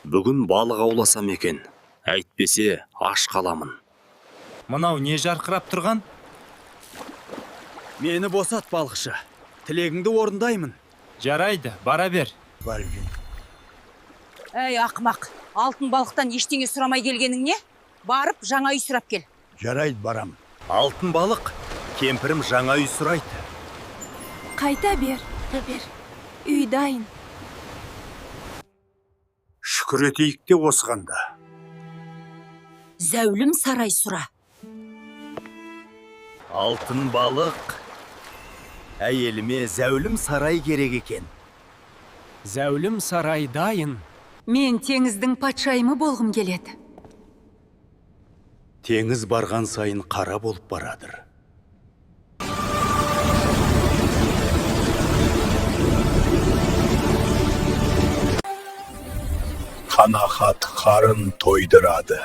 Бүгін балық ауласам екен, әйтпесе аш қаламын. Мынау не жарқырап тұрған? Мені босат, балықшы. Тілегіңді орындаймын. Жарайды, бара бер. Әй, ақымақ, алтын балықтан ештеңе сұрамай келгенің не? Барып, жаңа үй сұрап кел. Жарайды, барам. Алтын балық, кемпірім жаңа үй сұрайды. Қайта бер. Үй дайын. Шүкір етейік те осығанда. Зәулім сарай сұра. Алтын балық, әйеліме зәулім сарай керек екен. Зәулім сарай дайын. Мен теңіздің патшайымы болғым келеді. Теңіз барған сайын қара болып барадыр. Қанағат қарын тойдырады.